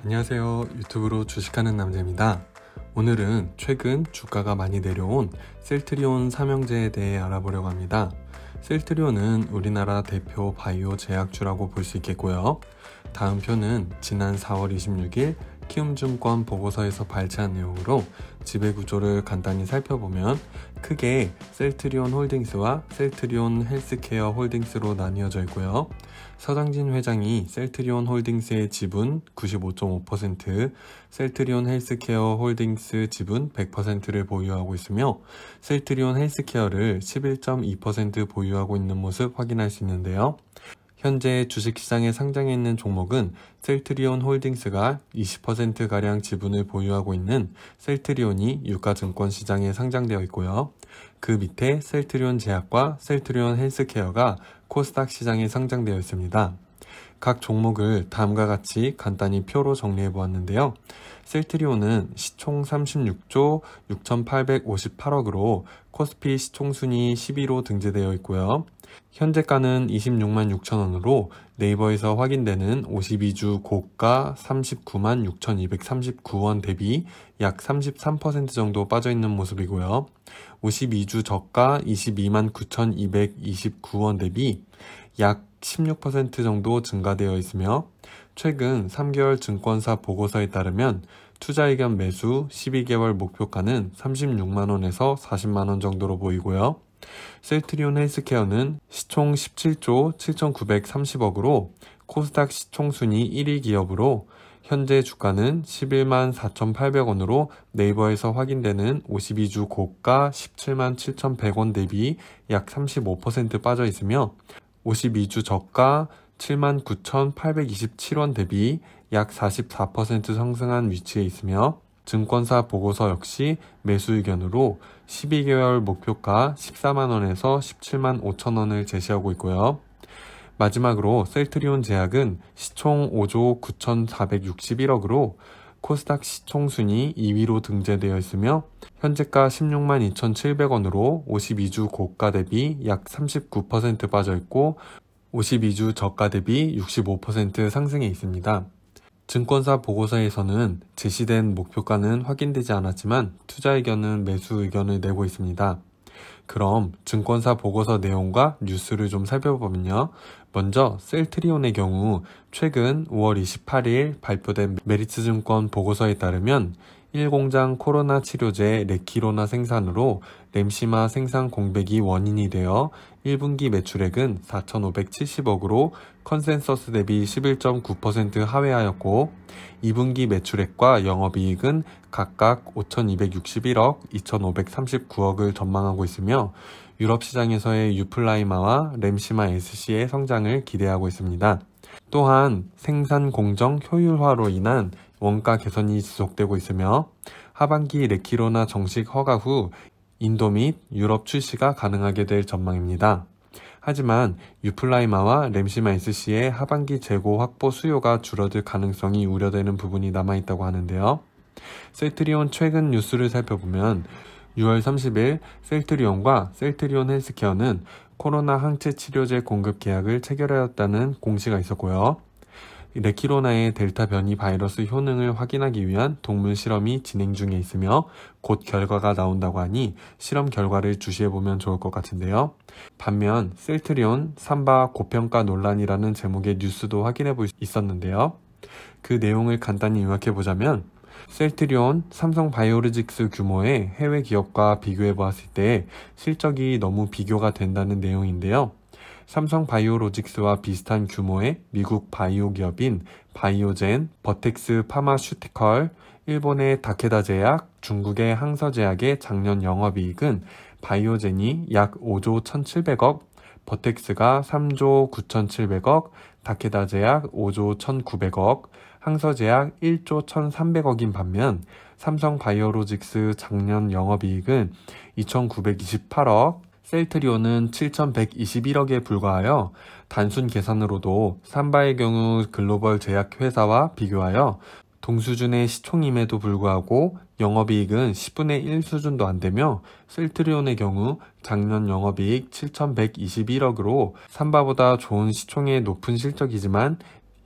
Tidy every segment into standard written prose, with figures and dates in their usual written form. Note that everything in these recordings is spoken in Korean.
안녕하세요. 유튜브로 주식하는 남자입니다. 오늘은 최근 주가가 많이 내려온 셀트리온 삼형제에 대해 알아보려고 합니다. 셀트리온은 우리나라 대표 바이오 제약주라고 볼 수 있겠고요. 다음 표는 지난 4월 26일 키움증권 보고서에서 발췌한 내용으로 지배구조를 간단히 살펴보면 크게 셀트리온 홀딩스와 셀트리온 헬스케어 홀딩스로 나뉘어져 있고요. 서장진 회장이 셀트리온 홀딩스의 지분 95.5%, 셀트리온 헬스케어 홀딩스 지분 100%를 보유하고 있으며 셀트리온 헬스케어를 11.2% 보유하고 있는 모습 확인할 수 있는데요. 현재 주식시장에 상장해 있는 종목은 셀트리온 홀딩스가 20%가량 지분을 보유하고 있는 셀트리온이 유가증권시장에 상장되어 있고요. 그 밑에 셀트리온 제약과 셀트리온 헬스케어가 코스닥 시장에 상장되어 있습니다. 각 종목을 다음과 같이 간단히 표로 정리해 보았는데요. 셀트리온은 시총 36조 6,858억으로 코스피 시총순위 10위로 등재되어 있고요. 현재가는 26만 6천원으로 네이버에서 확인되는 52주 고가 39만 6,239원 대비 약 33% 정도 빠져있는 모습이고요. 52주 저가 22만 9,229원 대비 약 16% 정도 증가되어 있으며 최근 3개월 증권사 보고서에 따르면 투자 의견 매수 12개월 목표가는 36만원에서 40만원 정도로 보이고요. 셀트리온 헬스케어는 시총 17조 7,930억으로 코스닥 시총순위 1위 기업으로 현재 주가는 11만 4,800원으로 네이버에서 확인되는 52주 고가 17만 7,100원 대비 약 35% 빠져 있으며 52주 저가 7만 9,827원 대비 약 44% 상승한 위치에 있으며 증권사 보고서 역시 매수 의견으로 12개월 목표가 14만원에서 17만 5천원을 제시하고 있고요. 마지막으로 셀트리온 제약은 시총 5조 9,461억으로 코스닥 시총순위 2위로 등재되어 있으며 현재가 16만 2,700원으로 52주 고가 대비 약 39% 빠져 있고 52주 저가 대비 65% 상승해 있습니다. 증권사 보고서에서는 제시된 목표가는 확인되지 않았지만 투자 의견은 매수 의견을 내고 있습니다. 그럼 증권사 보고서 내용과 뉴스를 좀 살펴보면요. 먼저 셀트리온의 경우 최근 5월 28일 발표된 메리츠증권 보고서에 따르면 1공장 코로나 치료제 레키로나 생산으로 램시마 생산 공백이 원인이 되어 1분기 매출액은 4,570억으로 컨센서스 대비 11.9% 하회하였고 2분기 매출액과 영업이익은 각각 5,261억, 2,539억을 전망하고 있으며 유럽 시장에서의 유플라이마와 램시마 SC의 성장을 기대하고 있습니다. 또한 생산 공정 효율화로 인한 원가 개선이 지속되고 있으며 하반기 레키로나 정식 허가 후 인도 및 유럽 출시가 가능하게 될 전망입니다. 하지만 유플라이마와 램시마 SC의 하반기 재고 확보 수요가 줄어들 가능성이 우려되는 부분이 남아있다고 하는데요. 셀트리온 최근 뉴스를 살펴보면 6월 30일 셀트리온과 셀트리온 헬스케어는 코로나 항체 치료제 공급 계약을 체결하였다는 공시가 있었고요. 레키로나의 델타 변이 바이러스 효능을 확인하기 위한 동물 실험이 진행 중에 있으며 곧 결과가 나온다고 하니 실험 결과를 주시해보면 좋을 것 같은데요. 반면 셀트리온 삼바 고평가 논란이라는 제목의 뉴스도 확인해 볼 수 있었는데요. 그 내용을 간단히 요약해보자면 셀트리온, 삼성바이오로직스 규모의 해외 기업과 비교해 보았을 때 실적이 너무 비교가 된다는 내용인데요. 삼성바이오로직스와 비슷한 규모의 미국 바이오 기업인 바이오젠, 버텍스 파마슈티컬, 일본의 다케다 제약, 중국의 항서제약의 작년 영업이익은 바이오젠이 약 5조 1,700억, 버텍스가 3조 9,700억, 다케다 제약 5조 1,900억, 항서제약 1조 1,300억인 반면 삼성바이오로직스 작년 영업이익은 2,928억, 셀트리온은 7,121억에 불과하여 단순 계산으로도 삼바의 경우 글로벌 제약 회사와 비교하여 동수준의 시총임에도 불구하고 영업이익은 10분의 1 수준도 안되며 셀트리온의 경우 작년 영업이익 7,121억으로 삼바보다 좋은 시총의 높은 실적이지만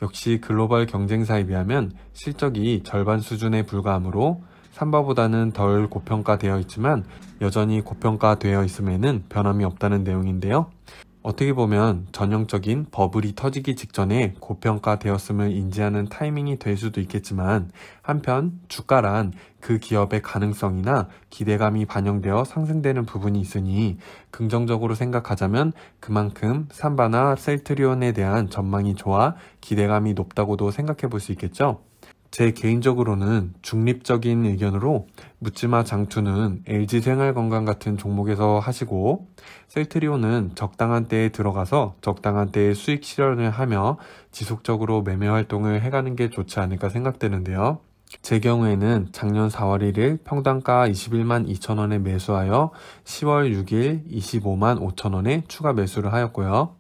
역시 글로벌 경쟁사에 비하면 실적이 절반 수준에 불과하므로 삼바보다는 덜 고평가되어 있지만 여전히 고평가되어 있음에는 변함이 없다는 내용인데요. 어떻게 보면 전형적인 버블이 터지기 직전에 고평가되었음을 인지하는 타이밍이 될 수도 있겠지만, 한편 주가란 그 기업의 가능성이나 기대감이 반영되어 상승되는 부분이 있으니 긍정적으로 생각하자면 그만큼 삼바나 셀트리온에 대한 전망이 좋아 기대감이 높다고도 생각해 볼 수 있겠죠. 제 개인적으로는 중립적인 의견으로 묻지마 장투는 LG생활건강 같은 종목에서 하시고, 셀트리온은 적당한 때에 들어가서 적당한 때에 수익 실현을 하며 지속적으로 매매 활동을 해가는 게 좋지 않을까 생각되는데요. 제 경우에는 작년 4월 1일 평당가 21만 2천원에 매수하여 10월 6일 25만 5천원에 추가 매수를 하였고요.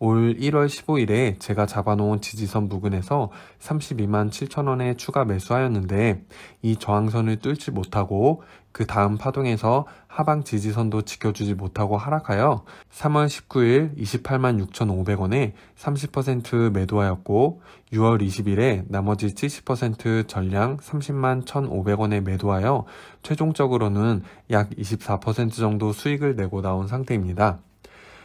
올 1월 15일에 제가 잡아놓은 지지선 부근에서 32만 7천원에 추가 매수하였는데, 이 저항선을 뚫지 못하고 그 다음 파동에서 하방 지지선도 지켜주지 못하고 하락하여 3월 19일 28만 6,500원에 30% 매도하였고, 6월 20일에 나머지 70% 전량 30만 1,500원에 매도하여 최종적으로는 약 24% 정도 수익을 내고 나온 상태입니다.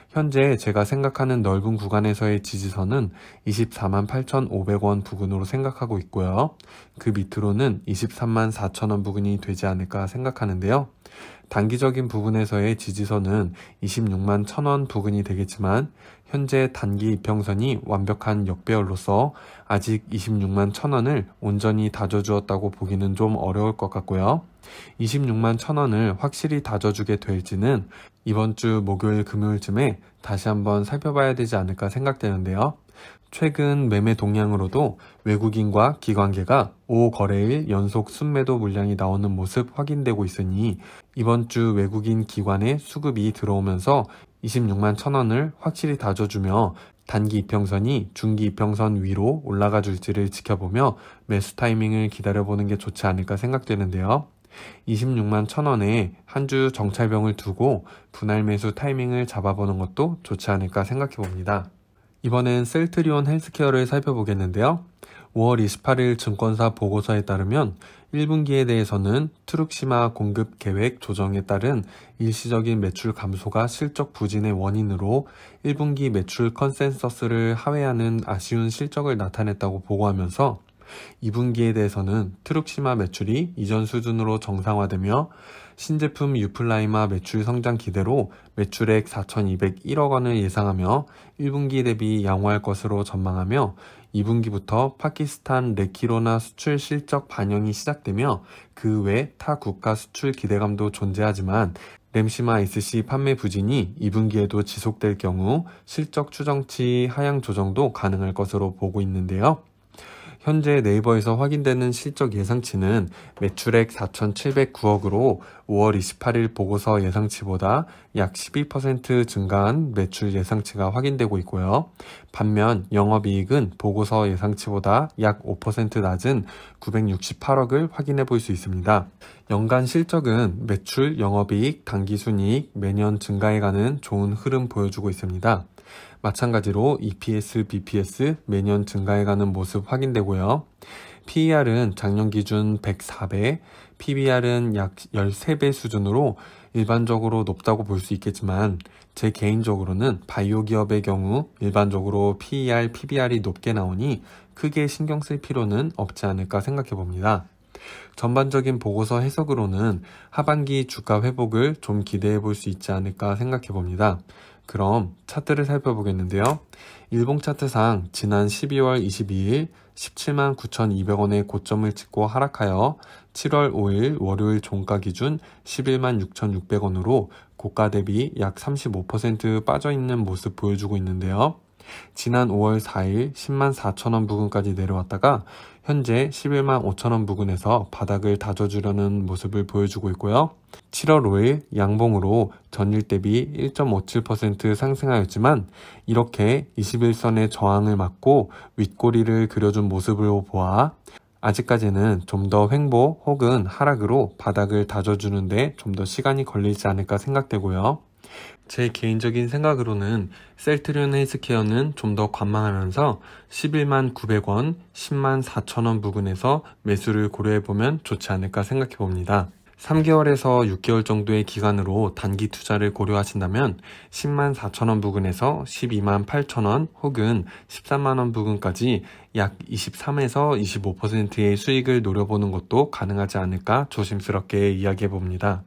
현재 제가 생각하는 넓은 구간에서의 지지선은 24만 8,500원 부근으로 생각하고 있고요. 그 밑으로는 23만 4천원 부근이 되지 않을까 생각하는데요. 단기적인 부분에서의 지지선은 26만 1,000원 부근이 되겠지만, 현재 단기 이평선이 완벽한 역배열로서 아직 26만 1,000원을 온전히 다져주었다고 보기는 좀 어려울 것 같고요. 26만 1,000원을 확실히 다져주게 될지는 이번 주 목요일 금요일쯤에 다시 한번 살펴봐야 되지 않을까 생각되는데요. 최근 매매 동향으로도 외국인과 기관계가 5거래일 연속 순매도 물량이 나오는 모습 확인되고 있으니 이번 주 외국인 기관의 수급이 들어오면서 26만 1,000원을 확실히 다져주며 단기 이평선이 중기 이평선 위로 올라가 줄지를 지켜보며 매수 타이밍을 기다려보는 게 좋지 않을까 생각되는데요. 26만 1,000원에 한 주 정찰병을 두고 분할 매수 타이밍을 잡아보는 것도 좋지 않을까 생각해 봅니다. 이번엔 셀트리온 헬스케어를 살펴보겠는데요. 5월 28일 증권사 보고서에 따르면 1분기에 대해서는 트룩시마 공급 계획 조정에 따른 일시적인 매출 감소가 실적 부진의 원인으로 1분기 매출 컨센서스를 하회하는 아쉬운 실적을 나타냈다고 보고하면서, 2분기에 대해서는 트룩시마 매출이 이전 수준으로 정상화되며 신제품 유플라이마 매출 성장 기대로 매출액 4,201억 원을 예상하며 1분기 대비 양호할 것으로 전망하며, 2분기부터 파키스탄 레키로나 수출 실적 반영이 시작되며 그 외 타 국가 수출 기대감도 존재하지만 램시마 SC 판매 부진이 2분기에도 지속될 경우 실적 추정치 하향 조정도 가능할 것으로 보고 있는데요. 현재 네이버에서 확인되는 실적 예상치는 매출액 4,709억으로 5월 28일 보고서 예상치보다 약 12% 증가한 매출 예상치가 확인되고 있고요. 반면 영업이익은 보고서 예상치보다 약 5% 낮은 968억을 확인해 볼 수 있습니다. 연간 실적은 매출, 영업이익, 당기순이익 매년 증가해가는 좋은 흐름 보여주고 있습니다. 마찬가지로 EPS, BPS 매년 증가해가는 모습 확인되고요. PER은 작년 기준 104배, PBR은 약 13배 수준으로 일반적으로 높다고 볼 수 있겠지만, 제 개인적으로는 바이오 기업의 경우 일반적으로 PER, PBR이 높게 나오니 크게 신경 쓸 필요는 없지 않을까 생각해 봅니다. 전반적인 보고서 해석으로는 하반기 주가 회복을 좀 기대해 볼 수 있지 않을까 생각해 봅니다. 그럼 차트를 살펴보겠는데요. 일봉 차트상 지난 12월 22일 17만 9,200원의 고점을 찍고 하락하여 7월 5일 월요일 종가 기준 11만 6,600원으로 고가 대비 약 35% 빠져있는 모습 보여주고 있는데요. 지난 5월 4일 10만 4천원 부근까지 내려왔다가 현재 11만 5천원 부근에서 바닥을 다져주려는 모습을 보여주고 있고요. 7월 5일 양봉으로 전일 대비 1.57% 상승하였지만 이렇게 21선의 저항을 맞고 윗꼬리를 그려준 모습으로 보아 아직까지는 좀 더 횡보 혹은 하락으로 바닥을 다져주는데 좀 더 시간이 걸리지 않을까 생각되고요. 제 개인적인 생각으로는 셀트리온 헬스케어는 좀 더 관망하면서 11만 900원, 10만 4천원 부근에서 매수를 고려해보면 좋지 않을까 생각해 봅니다. 3개월에서 6개월 정도의 기간으로 단기 투자를 고려하신다면 10만 4천원 부근에서 12만 8천원 혹은 13만원 부근까지 약 23에서 25%의 수익을 노려보는 것도 가능하지 않을까 조심스럽게 이야기해 봅니다.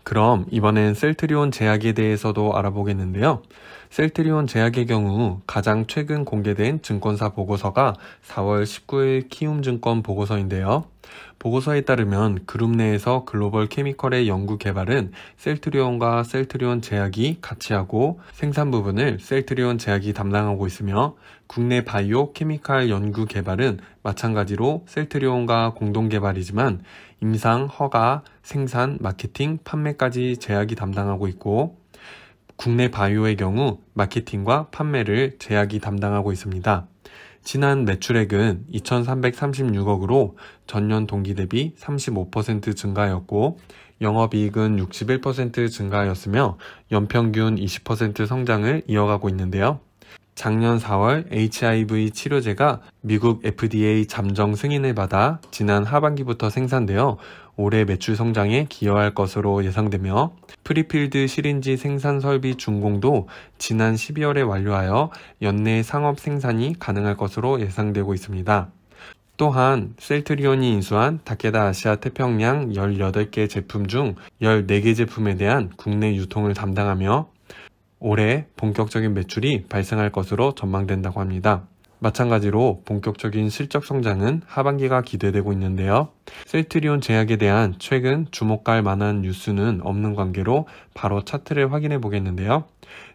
그럼 이번엔 셀트리온 제약에 대해서도 알아보겠는데요. 셀트리온 제약의 경우 가장 최근 공개된 증권사 보고서가 4월 19일 키움증권 보고서인데요. 보고서에 따르면 그룹 내에서 글로벌 케미컬의 연구 개발은 셀트리온과 셀트리온 제약이 같이 하고 생산 부분을 셀트리온 제약이 담당하고 있으며 국내 바이오 케미칼 연구 개발은 마찬가지로 셀트리온과 공동 개발이지만 임상, 허가, 생산, 마케팅, 판매까지 제약이 담당하고 있고 국내 바이오의 경우 마케팅과 판매를 제약이 담당하고 있습니다. 지난 매출액은 2,336억으로 전년 동기 대비 35% 증가였고 영업이익은 61% 증가하였으며 연평균 20% 성장을 이어가고 있는데요. 작년 4월 HIV 치료제가 미국 FDA 잠정 승인을 받아 지난 하반기부터 생산되어 올해 매출 성장에 기여할 것으로 예상되며 프리필드 시린지 생산 설비 준공도 지난 12월에 완료하여 연내 상업 생산이 가능할 것으로 예상되고 있습니다. 또한 셀트리온이 인수한 타케다 아시아 태평양 18개 제품 중 14개 제품에 대한 국내 유통을 담당하며 올해 본격적인 매출이 발생할 것으로 전망된다고 합니다. 마찬가지로 본격적인 실적 성장은 하반기가 기대되고 있는데요. 셀트리온 제약에 대한 최근 주목할 만한 뉴스는 없는 관계로 바로 차트를 확인해 보겠는데요.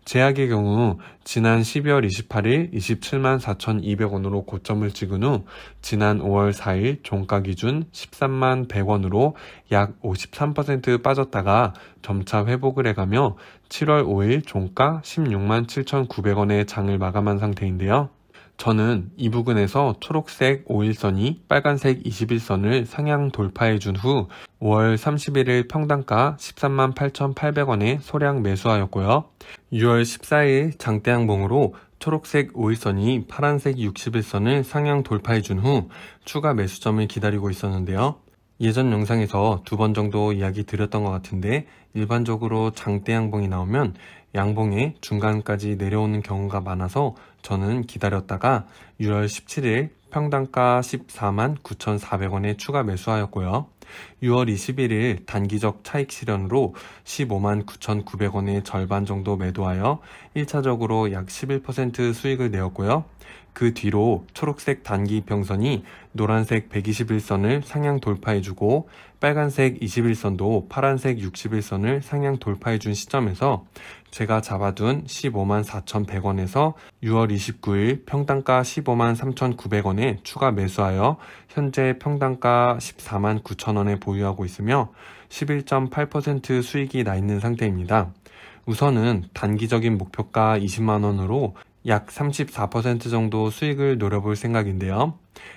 제약의 경우 지난 12월 28일 27만 4,200원으로 고점을 찍은 후 지난 5월 4일 종가 기준 13만 100원으로 약 53% 빠졌다가 점차 회복을 해가며 7월 5일 종가 16만 7,900원의 장을 마감한 상태인데요. 저는 이 부근에서 초록색 5일선이 빨간색 21선을 상향 돌파해준 후 5월 31일 평단가 13만 8,800원에 소량 매수하였고요. 6월 14일 장대양봉으로 초록색 5일선이 파란색 61선을 상향 돌파해준 후 추가 매수점을 기다리고 있었는데요. 예전 영상에서 2번 정도 이야기 드렸던 것 같은데 일반적으로 장대양봉이 나오면 양봉의 중간까지 내려오는 경우가 많아서 저는 기다렸다가 6월 17일 평단가 14만 9,400원에 추가 매수하였고요. 6월 21일 단기적 차익 실현으로 15만 9,900원의 절반 정도 매도하여 1차적으로 약 11% 수익을 내었고요. 그 뒤로 초록색 단기 평선이 노란색 121선을 상향 돌파해주고 빨간색 21선도 파란색 61선을 상향 돌파해준 시점에서 제가 잡아둔 15만 4,100원에서 6월 29일 평단가 15만 3,900원에 추가 매수하여 현재 평단가 14만 9천원에 보유하고 있으며 11.8% 수익이 나 있는 상태입니다. 우선은 단기적인 목표가 20만원으로 약 34% 정도 수익을 노려볼 생각인데요.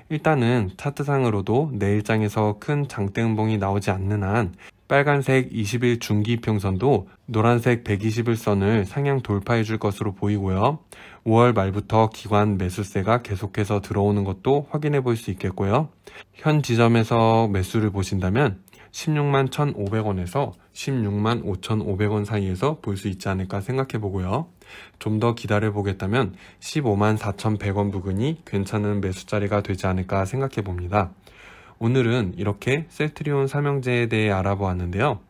일단은 차트상으로도 내일장에서 큰 장대음봉이 나오지 않는 한 빨간색 20일 중기평선도 노란색 121선을 상향 돌파해 줄 것으로 보이고요. 5월 말부터 기관 매수세가 계속해서 들어오는 것도 확인해 볼 수 있겠고요. 현 지점에서 매수를 보신다면 16만 1,500원에서 16만 5,500원 사이에서 볼 수 있지 않을까 생각해 보고요. 좀 더 기다려 보겠다면 15만 4,100원 부근이 괜찮은 매수 자리가 되지 않을까 생각해 봅니다. 오늘은 이렇게 셀트리온 삼형제에 대해 알아보았는데요.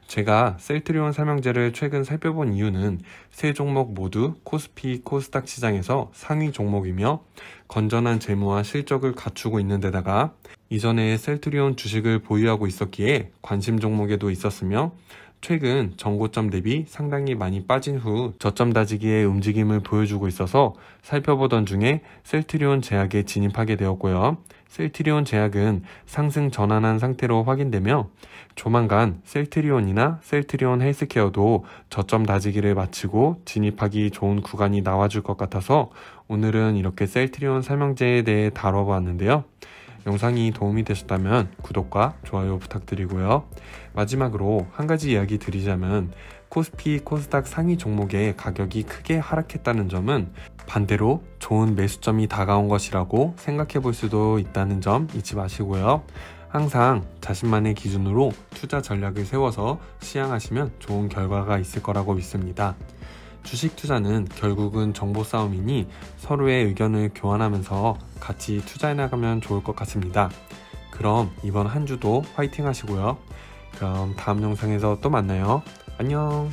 제가 셀트리온 삼형제를 최근 살펴본 이유는 세 종목 모두 코스피 코스닥 시장에서 상위 종목이며 건전한 재무와 실적을 갖추고 있는 데다가 이전에 셀트리온 주식을 보유하고 있었기에 관심 종목에도 있었으며 최근 전고점 대비 상당히 많이 빠진 후 저점 다지기의 움직임을 보여주고 있어서 살펴보던 중에 셀트리온 제약에 진입하게 되었고요. 셀트리온 제약은 상승 전환한 상태로 확인되며 조만간 셀트리온이나 셀트리온 헬스케어도 저점 다지기를 마치고 진입하기 좋은 구간이 나와줄 것 같아서 오늘은 이렇게 셀트리온 삼형제에 대해 다뤄보았는데요. 영상이 도움이 되셨다면 구독과 좋아요 부탁드리고요. 마지막으로 한 가지 이야기 드리자면 코스피, 코스닥 상위 종목의 가격이 크게 하락했다는 점은 반대로 좋은 매수점이 다가온 것이라고 생각해 볼 수도 있다는 점 잊지 마시고요. 항상 자신만의 기준으로 투자 전략을 세워서 시행하시면 좋은 결과가 있을 거라고 믿습니다. 주식 투자는 결국은 정보 싸움이니 서로의 의견을 교환하면서 같이 투자해 나가면 좋을 것 같습니다. 그럼 이번 한 주도 화이팅 하시고요. 그럼 다음 영상에서 또 만나요. 안녕.